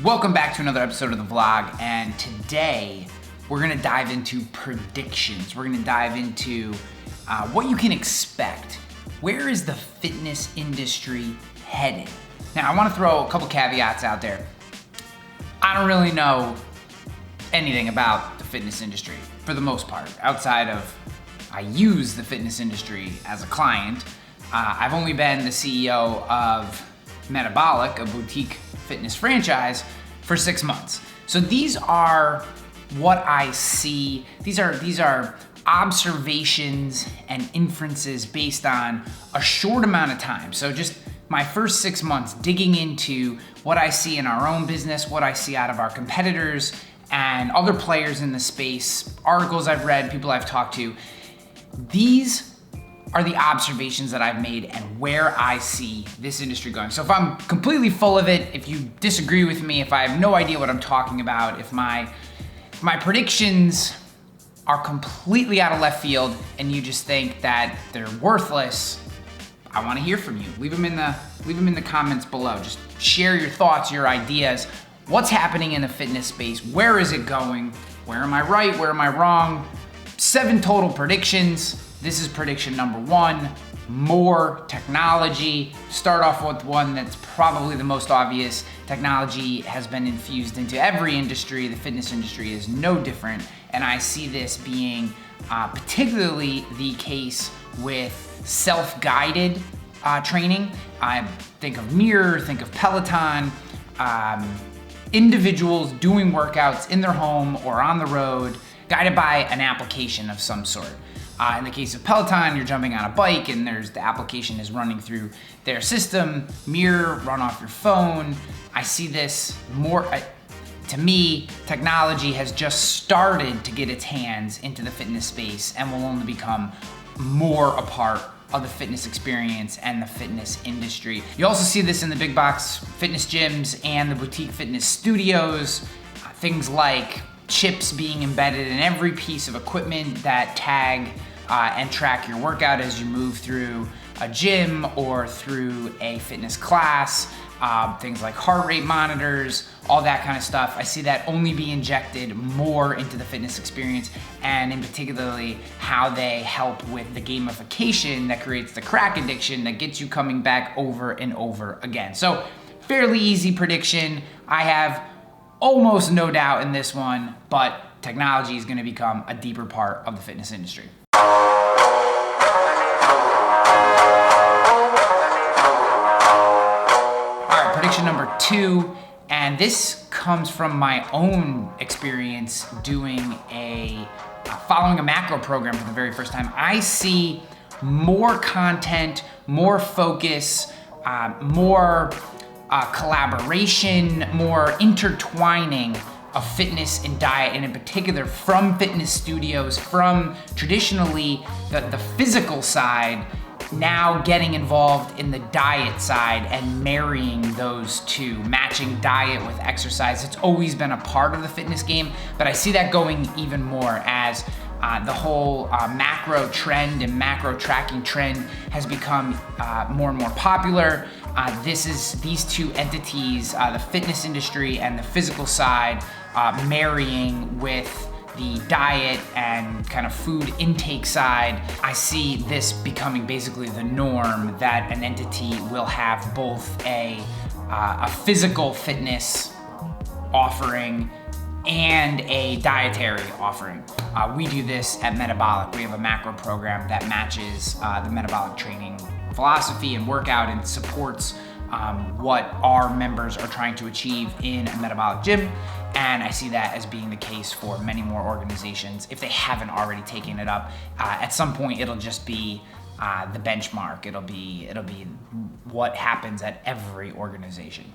Welcome back to another episode of the vlog, and today we're gonna dive into predictions. We're gonna dive into what you can expect. Where is the fitness industry headed? Now, I wanna throw a couple caveats out there. I don't really know anything about the fitness industry, for the most part, outside of I use the fitness industry as a client. I've only been the CEO of METABOLIC, a boutique fitness franchise, for 6 months. So these are what I see. These are observations and inferences based on a short amount of time. So just my first 6 months digging into what I see in our own business, what I see out of our competitors and other players in the space, articles I've read, people I've talked to. These are the observations that I've made and where I see this industry going. So if I'm completely full of it, if you disagree with me, if I have no idea what I'm talking about, if my predictions are completely out of left field and you just think that they're worthless, I want to hear from you. Leave them in the comments below. Just share your thoughts, your ideas. What's happening in the fitness space? Where is it going? Where am I right? Where am I wrong? 7 total predictions. This is prediction number 1, more technology. Start off with one that's probably the most obvious. Technology has been infused into every industry. The fitness industry is no different. And I see this being particularly the case with self-guided training. I think of Mirror, think of Peloton, individuals doing workouts in their home or on the road, guided by an application of some sort. In the case of Peloton, you're jumping on a bike and the application is running through their system. Mirror, run off your phone. I see this more, to me, technology has just started to get its hands into the fitness space and will only become more a part of the fitness experience and the fitness industry. You also see this in the big box fitness gyms and the boutique fitness studios. Things like chips being embedded in every piece of equipment that tag and track your workout as you move through a gym or through a fitness class. Things like heart rate monitors, all that kind of stuff. I see that only be injected more into the fitness experience, and in particularly how they help with the gamification that creates the crack addiction that gets you coming back over and over again. So fairly easy prediction. I have almost no doubt in this one, but technology is going to become a deeper part of the fitness industry. All right, prediction number 2, and this comes from my own experience doing following a macro program for the very first time. I see more content, more focus, more collaboration, more intertwining of fitness and diet, and in particular from fitness studios, from traditionally the physical side, now getting involved in the diet side and marrying those two, matching diet with exercise. It's always been a part of the fitness game, but I see that going even more as the whole macro trend and macro tracking trend has become more and more popular. These two entities, the fitness industry and the physical side, marrying with the diet and kind of food intake side. I see this becoming basically the norm, that an entity will have both a physical fitness offering and a dietary offering. We do this at Metabolic. We have a macro program that matches the metabolic training philosophy and workout and supports what our members are trying to achieve in a metabolic gym. And I see that as being the case for many more organizations if they haven't already taken it up. At some point, it'll just be the benchmark. It'll be what happens at every organization.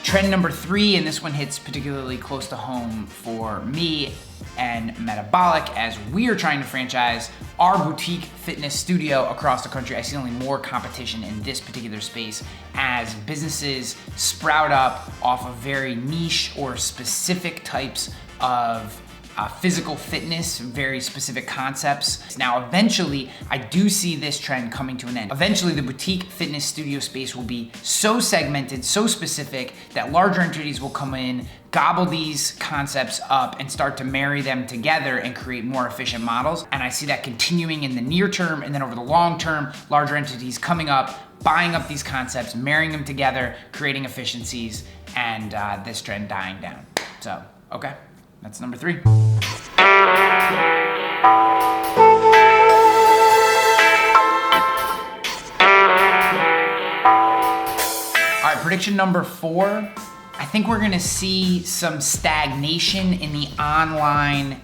Trend number 3, and this one hits particularly close to home for me and Metabolic, as we are trying to franchise our boutique fitness studio across the country. I see only more competition in this particular space as businesses sprout up off of very niche or specific types of physical fitness, very specific concepts. Now, eventually, I do see this trend coming to an end. Eventually, the boutique fitness studio space will be so segmented, so specific, that larger entities will come in, gobble these concepts up, and start to marry them together and create more efficient models. And I see that continuing in the near term, and then over the long term, larger entities coming up, buying up these concepts, marrying them together, creating efficiencies, and this trend dying down. So, okay. That's number 3. All right, prediction number 4. I think we're gonna see some stagnation in the online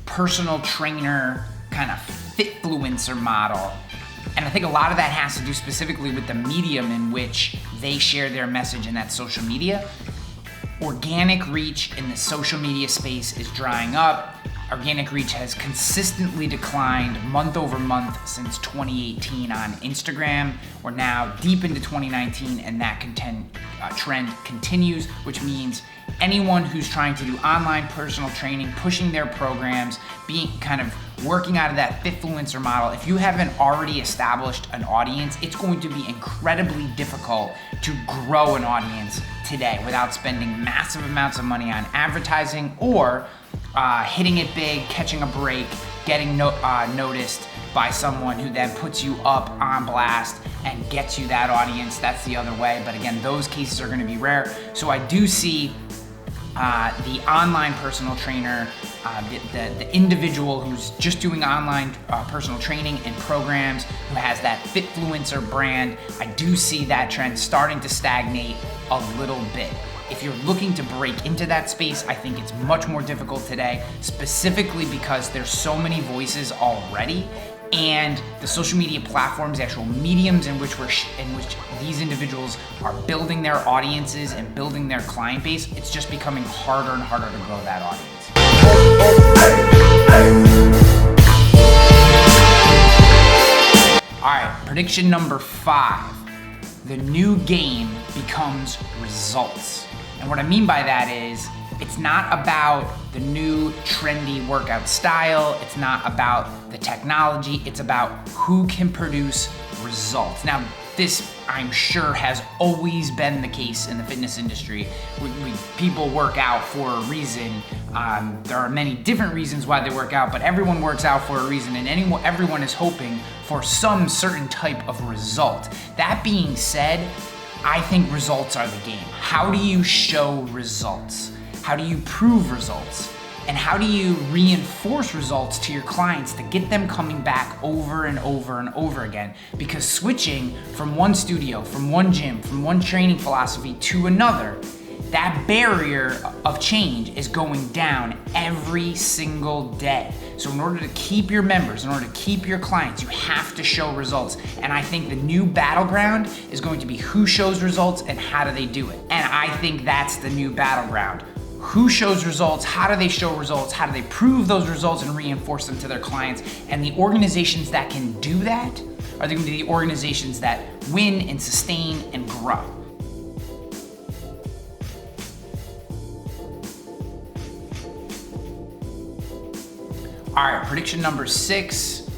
personal trainer kind of fitfluencer model. And I think a lot of that has to do specifically with the medium in which they share their message, and that's social media. Organic reach in the social media space is drying up. Organic reach has consistently declined month over month since 2018 on Instagram. We're now deep into 2019, and that trend continues, which means anyone who's trying to do online personal training, pushing their programs, being kind of working out of that fitfluencer model, if you haven't already established an audience, it's going to be incredibly difficult to grow an audience today without spending massive amounts of money on advertising or hitting it big, catching a break, getting noticed by someone who then puts you up on blast and gets you that audience. That's the other way. But again, those cases are gonna be rare. So I do see the online personal trainer, the individual who's just doing online personal training and programs, who has that fitfluencer brand, I do see that trend starting to stagnate a little bit. If you're looking to break into that space, I think it's much more difficult today, specifically because there's so many voices already, and the social media platforms, the actual mediums in which these individuals are building their audiences and building their client base, it's just becoming harder and harder to grow that audience. All right, prediction number 5. The new game becomes results. And what I mean by that is, it's not about the new trendy workout style, it's not about the technology, it's about who can produce results. Now, this, I'm sure, has always been the case in the fitness industry. People work out for a reason. There are many different reasons why they work out, but everyone works out for a reason, and everyone is hoping for some certain type of result. That being said, I think results are the game. How do you show results? How do you prove results? And how do you reinforce results to your clients to get them coming back over and over and over again? Because switching from one studio, from one gym, from one training philosophy to another, that barrier of change is going down every single day. So in order to keep your members, in order to keep your clients, you have to show results. And I think the new battleground is going to be who shows results and how do they do it. And I think that's the new battleground. Who shows results? How do they show results? How do they prove those results and reinforce them to their clients? And the organizations that can do that are going to be the organizations that win and sustain and grow. All right, prediction number 6.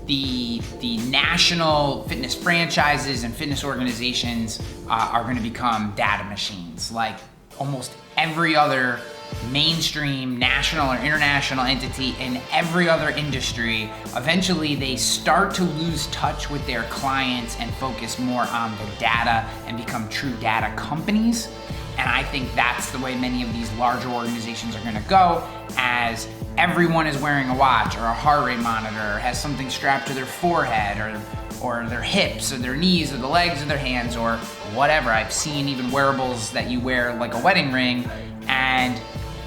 The national fitness franchises and fitness organizations are going to become data machines. Like almost every other mainstream national or international entity in every other industry, eventually they start to lose touch with their clients and focus more on the data and become true data companies. And I think that's the way many of these larger organizations are gonna go, as everyone is wearing a watch or a heart rate monitor, or has something strapped to their forehead or their hips or their knees or the legs or their hands or whatever. I've seen even wearables that you wear like a wedding ring, and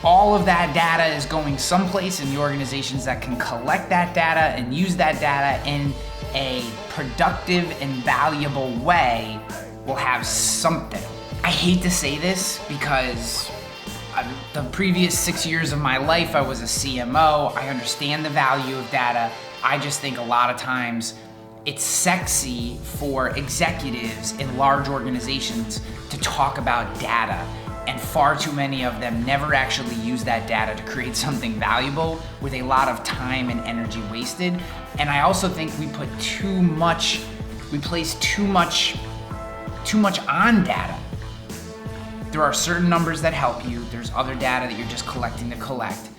all of that data is going someplace, and the organizations that can collect that data and use that data in a productive and valuable way will have something. I hate to say this because the previous 6 years of my life, I was a CMO. I understand the value of data. I just think a lot of times it's sexy for executives in large organizations to talk about data, and far too many of them never actually use that data to create something valuable, with a lot of time and energy wasted. And I also think we place too much on data. There are certain numbers that help you. There's other data that you're just collecting to collect.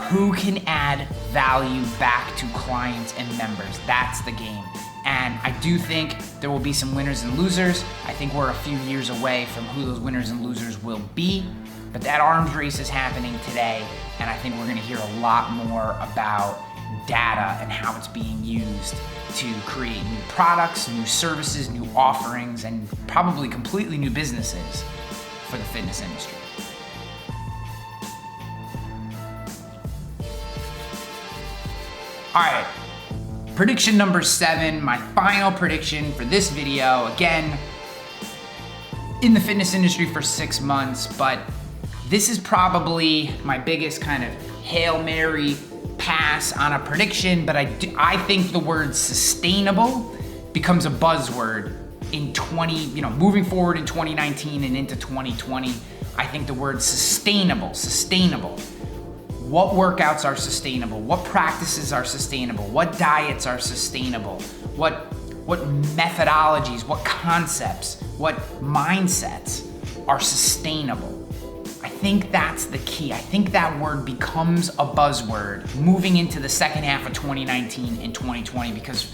Who can add value back to clients and members? That's the game. And I do think there will be some winners and losers. I think we're a few years away from who those winners and losers will be. But that arms race is happening today, and I think we're gonna hear a lot more about data and how it's being used to create new products, new services, new offerings, and probably completely new businesses for the fitness industry. All right, prediction number 7, my final prediction for this video. Again, in the fitness industry for 6 months, but this is probably my biggest kind of Hail Mary pass on a prediction, but I think the word sustainable becomes a buzzword in moving forward in 2019 and into 2020. I think the word sustainable. What workouts are sustainable? What practices are sustainable? What diets are sustainable? What methodologies, what concepts, what mindsets are sustainable? I think that's the key. I think that word becomes a buzzword moving into the second half of 2019 and 2020, because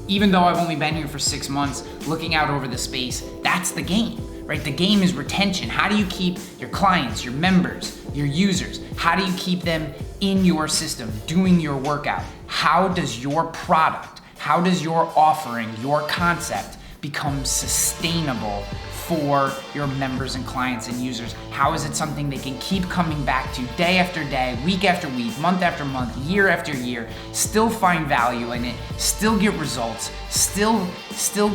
even though I've only been here for 6 months, looking out over the space, that's the game, right? The game is retention. How do you keep your clients, your members, your users? How do you keep them in your system, doing your workout? How does your product, how does your offering, your concept become sustainable for your members and clients and users? How is it something they can keep coming back to day after day, week after week, month after month, year after year, still find value in it, still get results, still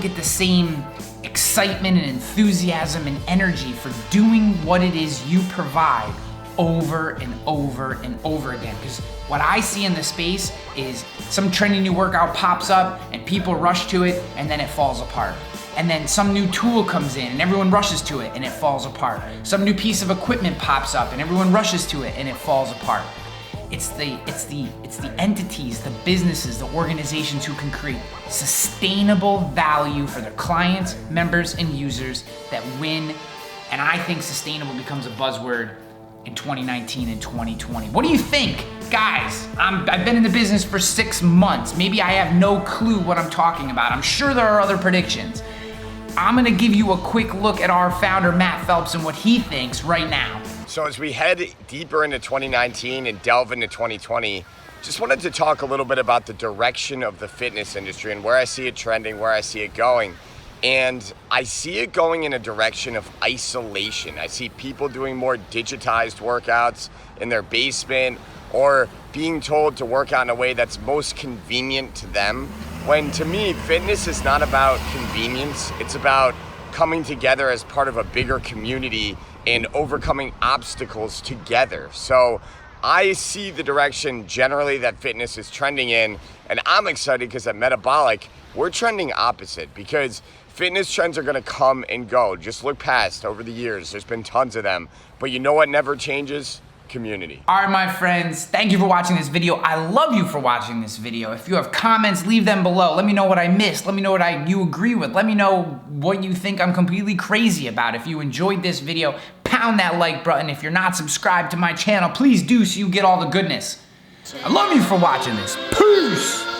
get the same excitement and enthusiasm and energy for doing what it is you provide over and over and over again? Because what I see in the space is some trendy new workout pops up and people rush to it, and then it falls apart. And then some new tool comes in and everyone rushes to it and it falls apart. Some new piece of equipment pops up and everyone rushes to it and it falls apart. It's the entities, the businesses, the organizations who can create sustainable value for their clients, members, and users that win. And I think sustainable becomes a buzzword in 2019 and 2020. What do you think? Guys, I've been in the business for 6 months. Maybe I have no clue what I'm talking about. I'm sure there are other predictions. I'm gonna give you a quick look at our founder, Matt Phelps, and what he thinks right now. So as we head deeper into 2019 and delve into 2020, just wanted to talk a little bit about the direction of the fitness industry and where I see it trending, where I see it going. And I see it going in a direction of isolation. I see people doing more digitized workouts in their basement, or being told to work out in a way that's most convenient to them. When to me, fitness is not about convenience, it's about coming together as part of a bigger community and overcoming obstacles together. So I see the direction generally that fitness is trending in, and I'm excited because at Metabolic, we're trending opposite, because fitness trends are gonna come and go. Just look past over the years, there's been tons of them. But you know what never changes? Community. All right, my friends, thank you for watching this video. I love you for watching this video. If you have comments, leave them below. Let me know what I missed. Let me know what you agree with. Let me know what you think I'm completely crazy about. If you enjoyed this video, pound that like button. If you're not subscribed to my channel, please do so you get all the goodness. I love you for watching this. Peace!